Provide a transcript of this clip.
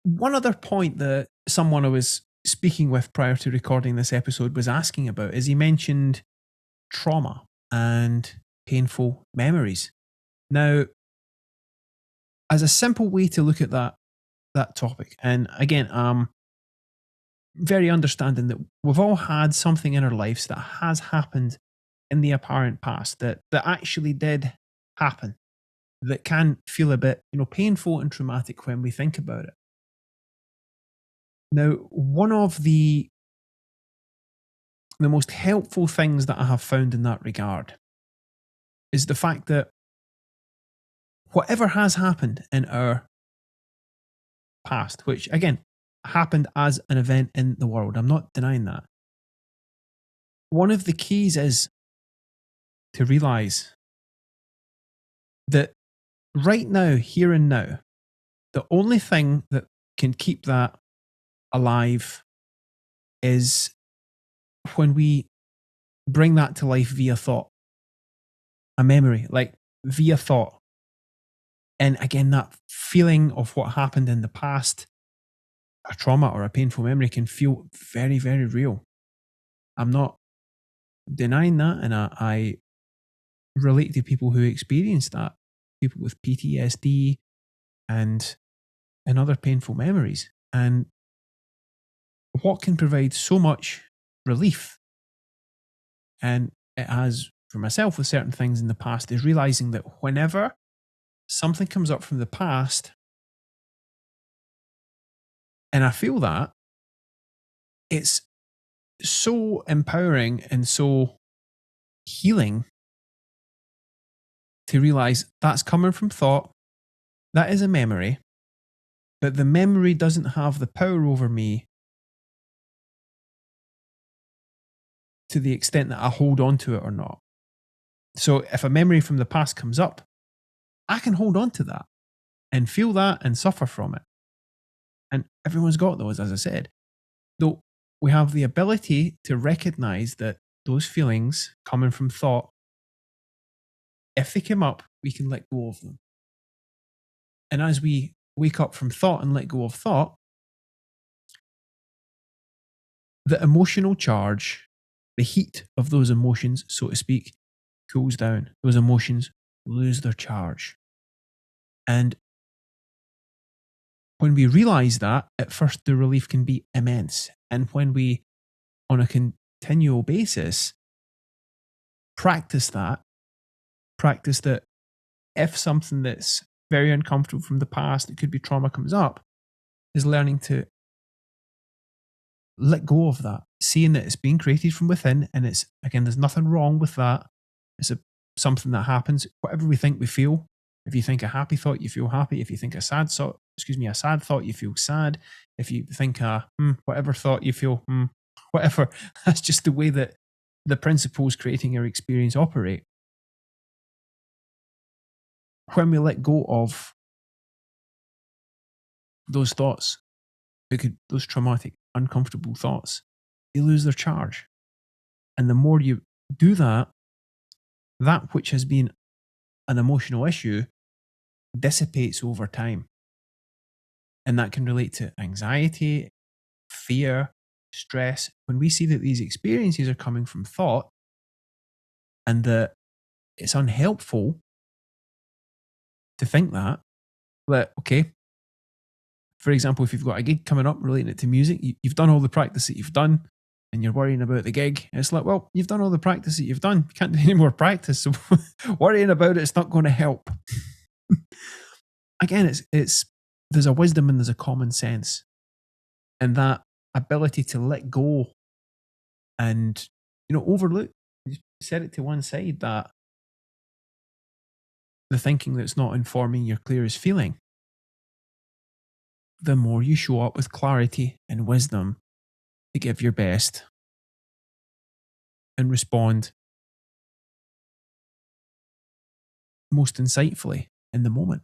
One other point that someone I was speaking with prior to recording this episode was asking about is he mentioned trauma and painful memories. Now, as a simple way to look at that topic, and again, very understanding that we've all had something in our lives that has happened in the apparent past that actually did happen, that can feel a bit, painful and traumatic when we think about it. Now, one of the most helpful things that I have found in that regard is the fact that whatever has happened in our past, which again happened as an event in the world, I'm not denying that. One of the keys is to realize that right now, here and now, the only thing that can keep that alive is when we bring that to life via thought, a memory, like via thought. And again, that feeling of what happened in the past, a trauma or a painful memory can feel very, very real. I'm not denying that. And I relate to people who experience that, people with PTSD and other painful memories. And what can provide so much relief, and it has for myself with certain things in the past, is realizing that whenever something comes up from the past and I feel that, it's so empowering and so healing to realize that's coming from thought. That is a memory, but the memory doesn't have the power over me to the extent that I hold on to it or not. So if a memory from the past comes up, I can hold on to that and feel that and suffer from it. And everyone's got those, as I said. Though we have the ability to recognize that those feelings coming from thought, if they come up, we can let go of them. And as we wake up from thought and let go of thought, the emotional charge, the heat of those emotions, so to speak, cools down. Those emotions lose their charge. And when we realize that, at first the relief can be immense. And when we, on a continual basis, practice that if something that's very uncomfortable from the past, it could be trauma, comes up, is learning to let go of that, seeing that it's being created from within, and it's, again, there's nothing wrong with that. It's something that happens. Whatever we think, we feel. If you think a happy thought, you feel happy. If you think a sad thought, you feel sad. If you think whatever thought, you feel whatever. That's just the way that the principles creating our experience operate. When we let go of those thoughts, those traumatic, uncomfortable thoughts, they lose their charge. And the more you do that, that which has been an emotional issue dissipates over time. And that can relate to anxiety, fear, stress. When we see that these experiences are coming from thought and that it's unhelpful to think that, okay, for example, if you've got a gig coming up relating it to music, you've done all the practice that you've done and you're worrying about the gig. It's like, well, you've done all the practice that you've done. You can't do any more practice. So worrying about it's not going to help. Again, it's there's a wisdom and there's a common sense. And that ability to let go and, overlook, set it to one side, that the thinking that's not informing your clearest feeling, the more you show up with clarity and wisdom to give your best and respond most insightfully in the moment.